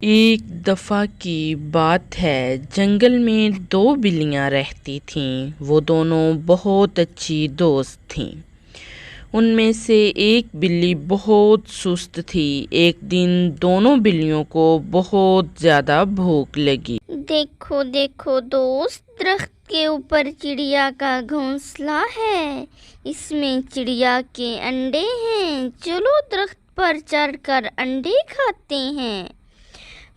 ایک دفعہ کی بات ہے، جنگل میں دو بلیاں رہتی تھیں۔ وہ دونوں بہت اچھی دوست تھیں۔ ان میں سے ایک بلی بہت سست تھی۔ ایک دن دونوں بلیوں کو بہت زیادہ بھوک لگی۔ دیکھو دیکھو دوست، درخت کے اوپر چڑیا کا گھونسلہ ہے۔ اس میں چڑیا کے انڈے ہیں۔ چلو درخت پر چڑھ کر انڈے کھاتے ہیں۔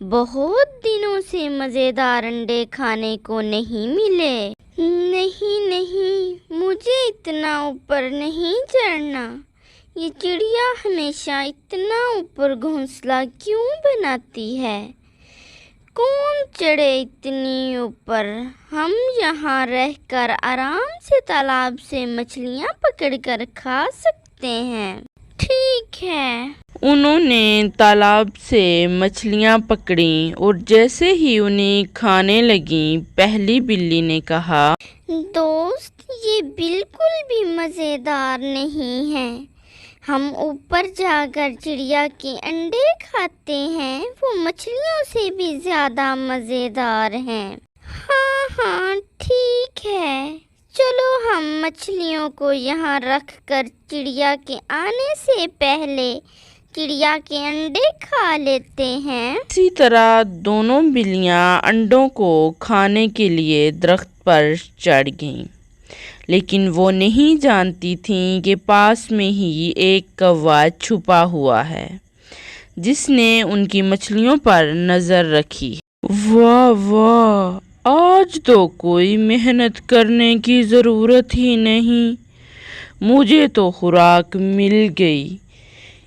بہت دنوں سے مزیدار انڈے کھانے کو نہیں ملے۔ نہیں نہیں، مجھے اتنا اوپر نہیں چڑھنا۔ یہ چڑیا ہمیشہ اتنا اوپر گھونسلہ کیوں بناتی ہے؟ کون چڑھے اتنی اوپر؟ ہم یہاں رہ کر آرام سے تالاب سے مچھلیاں پکڑ کر کھا سکتے ہیں۔ ٹھیک ہے۔ انہوں نے تالاب سے مچھلیاں پکڑیں اور جیسے ہی انہیں کھانے لگیں، پہلی بلی نے کہا، دوست، یہ بالکل بھی مزیدار نہیں ہے۔ ہم اوپر جا کر چڑیا کے انڈے کھاتے ہیں، وہ مچھلیوں سے بھی زیادہ مزیدار ہیں۔ ہاں ہاں ٹھیک ہے، چلو ہم مچھلیوں کو یہاں رکھ کر چڑیا کے آنے سے پہلے چڑیا کے انڈے کھا لیتے ہیں۔ اسی طرح دونوں بلیاں انڈوں کو کھانے کے لیے درخت پر چڑھ گئیں، لیکن وہ نہیں جانتی تھیں کہ پاس میں ہی ایک کوّا چھپا ہوا ہے، جس نے ان کی مچھلیوں پر نظر رکھی۔ واہ واہ، آج تو کوئی محنت کرنے کی ضرورت ہی نہیں، مجھے تو خوراک مل گئی۔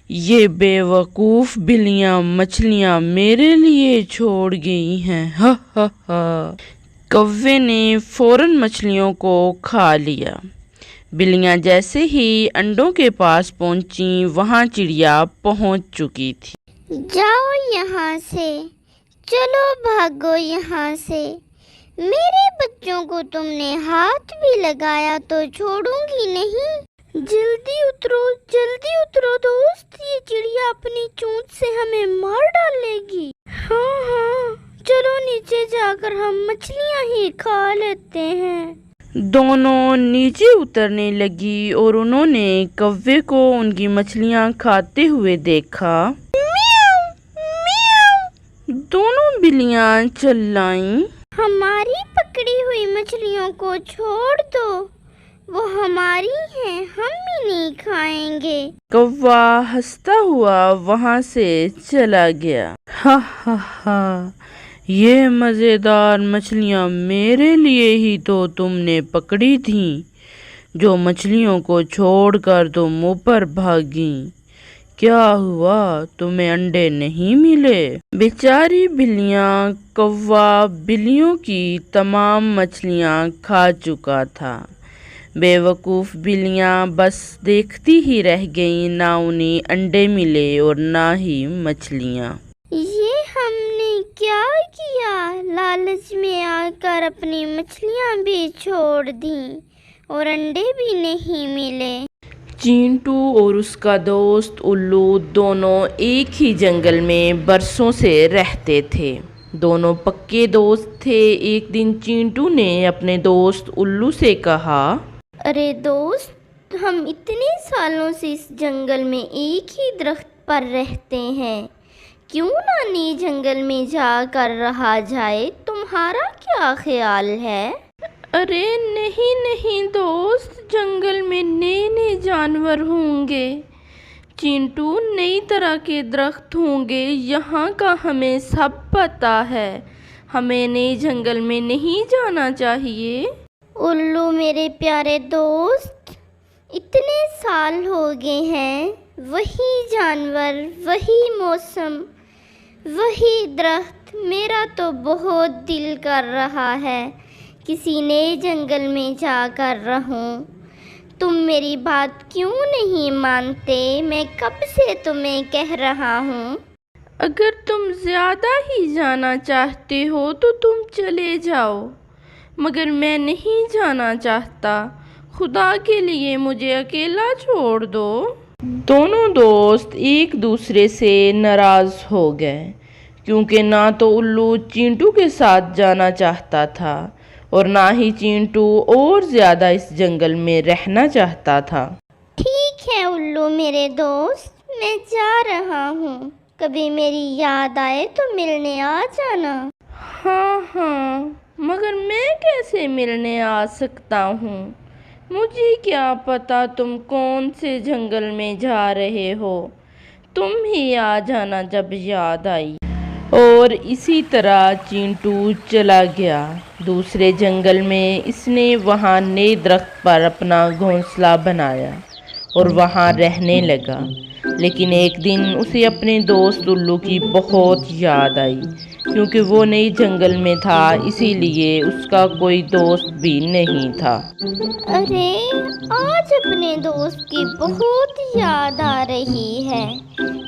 یہ بے وقوف بلیاں مچھلیاں میرے لیے چھوڑ گئی ہیں۔ ہا ہا ہا۔ کوے نے فوراً مچھلیوں کو کھا لیا۔ بلیاں جیسے ہی انڈوں کے پاس پہنچیں، وہاں چڑیا پہنچ چکی تھی۔ جاؤ یہاں سے، چلو بھاگو یہاں سے۔ میرے بچوں کو تم نے ہاتھ بھی لگایا تو چھوڑوں گی نہیں۔ جلدی اترو دوست، یہ چڑیا اپنی چونچ سے ہمیں مار ڈالے گی۔ ہاں ہاں، چلو نیچے جا کر ہم مچھلیاں ہی کھا لیتے ہیں۔ دونوں نیچے اترنے لگی اور انہوں نے کوے کو ان کی مچھلیاں کھاتے ہوئے دیکھا۔ میاؤں میاؤں۔ دونوں بلیاں چلائیں، ہماری پکڑی ہوئی مچھلیوں کو چھوڑ دو، وہ ہماری ہیں، ہم ہی نہیں کھائیں گے۔ کوّا ہنستا ہوا وہاں سے چلا گیا۔ ہا ہا ہا، یہ مزیدار مچھلیاں میرے لیے ہی تو تم نے پکڑی تھیں، جو مچھلیوں کو چھوڑ کر تم اوپر بھاگیں۔ کیا ہوا، تمہیں انڈے نہیں ملے؟ بیچاری بلیاں، کوّا بلیوں کی تمام مچھلیاں کھا چکا تھا۔ بے وقوف بلیاں بس دیکھتی ہی رہ گئیں، نہ انہیں انڈے ملے اور نہ ہی مچھلیاں۔ یہ ہم نے کیا کیا؟ لالچ میں آ کر اپنی مچھلیاں بھی چھوڑ دیں اور انڈے بھی نہیں ملے۔ چینٹو اور اس کا دوست الو دونوں ایک ہی جنگل میں برسوں سے رہتے تھے۔ دونوں پکے دوست تھے۔ ایک دن چینٹو نے اپنے دوست الو سے کہا، ارے دوست، ہم اتنے سالوں سے اس جنگل میں ایک ہی درخت پر رہتے ہیں، کیوں نہ نئے جنگل میں جا کر رہا جائے؟ تمہارا کیا خیال ہے؟ ارے نہیں دوست، جنگل میں نئے جانور ہوں گے، چینٹو، نئی طرح کے درخت ہوں گے، یہاں کا ہمیں سب پتہ ہے، ہمیں نئے جنگل میں نہیں جانا چاہیے۔ الو میرے پیارے دوست، اتنے سال ہو گئے ہیں، وہی جانور، وہی موسم، وہی درخت، میرا تو بہت دل کر رہا ہے کسی نئے جنگل میں جا کر رہوں۔ تم میری بات کیوں نہیں مانتے؟ میں کب سے تمہیں کہہ رہا ہوں۔ اگر تم زیادہ ہی جانا چاہتے ہو تو تم چلے جاؤ، مگر میں نہیں جانا چاہتا، خدا کے لیے مجھے اکیلا چھوڑ دو۔ دونوں دوست ایک دوسرے سے ناراض ہو گئے۔ کیونکہ نہ تو الو چینٹو کے ساتھ جانا چاہتا تھا اور نہ ہی چینٹو اور زیادہ اس جنگل میں رہنا چاہتا تھا۔ ٹھیک ہے الو میرے دوست، میں جا رہا ہوں، کبھی میری یاد آئے تو ملنے آ جانا۔ ہاں ہاں، مگر میں کیسے ملنے آ سکتا ہوں؟ مجھے کیا پتا تم کون سے جنگل میں جا رہے ہو، تم ہی آ جانا جب یاد آئی۔ اور اسی طرح چینٹو چلا گیا دوسرے جنگل میں۔ اس نے وہاں نئے درخت پر اپنا گھونسلہ بنایا اور وہاں رہنے لگا۔ لیکن ایک دن اسے اپنے دوست الو کی بہت یاد آئی، کیونکہ وہ نئے جنگل میں تھا، اسی لیے اس کا کوئی دوست بھی نہیں تھا۔ ارے آج اپنے دوست کی بہت یاد آ رہی ہے،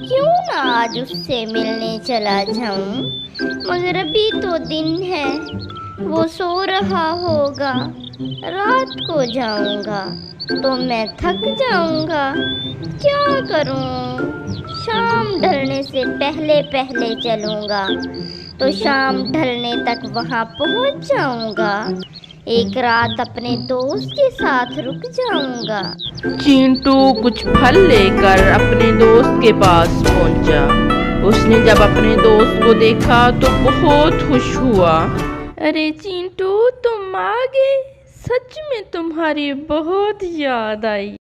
کیوں نہ آج اس سے ملنے چلا جاؤں؟ مگر ابھی تو دن ہے، وہ سو رہا ہوگا، رات کو جاؤں گا تو میں تھک جاؤں گا، کیا کروں؟ شام ڈھلنے سے پہلے پہلے چلوں گا تو شام ڈھلنے تک وہاں پہنچ جاؤں گا، ایک رات اپنے دوست کے ساتھ رک جاؤں گا۔ چینٹو کچھ پھل لے کر اپنے دوست کے پاس پہنچا۔ اس نے جب اپنے دوست کو دیکھا تو بہت خوش ہوا۔ ارے چینٹو، تم آ گئے، سچ میں تمہاری بہت یاد آئی۔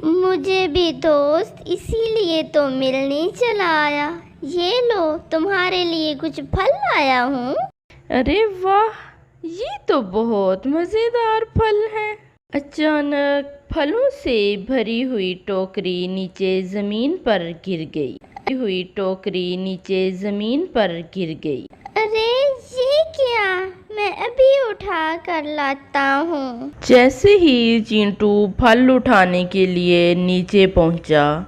مجھے بھی دوست، اسی لیے تو ملنے چلا آیا۔ یہ لو، تمہارے لیے کچھ پھل لایا ہوں۔ ارے واہ، یہ تو بہت مزیدار پھل ہیں۔ اچانک پھلوں سے بھری ہوئی ٹوکری نیچے زمین پر گر گئی۔ ارے یہ کیا؟ میں ابھی اٹھا کر لاتا ہوں۔ جیسے ہی چینٹو پھل اٹھانے کے لیے نیچے پہنچا،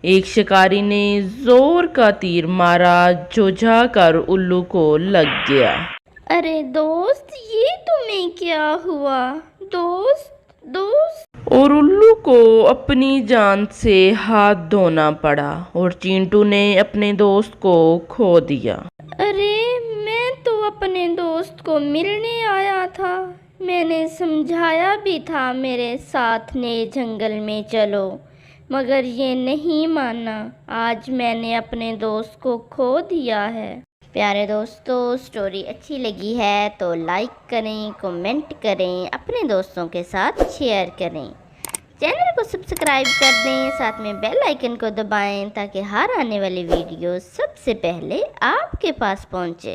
ایک شکاری نے زور کا تیر مارا جو جا کر الو کو لگ گیا۔ ارے دوست، یہ تمہیں کیا ہوا؟ دوست۔ اور الو کو اپنی جان سے ہاتھ دھونا پڑا اور چینٹو نے اپنے دوست کو کھو دیا۔ ارے میں تو اپنے دوست کو ملنے آیا تھا، میں نے سمجھایا بھی تھا میرے ساتھ نئے جنگل میں چلو، مگر یہ نہیں مانا۔ آج میں نے اپنے دوست کو کھو دیا ہے۔ پیارے دوستو، سٹوری اچھی لگی ہے تو لائک کریں، کومنٹ کریں، اپنے دوستوں کے ساتھ شیئر کریں، چینل کو سبسکرائب کر دیں، ساتھ میں بیل آئیکن کو دبائیں تاکہ ہر آنے والی ویڈیو سب سے پہلے آپ کے پاس پہنچے۔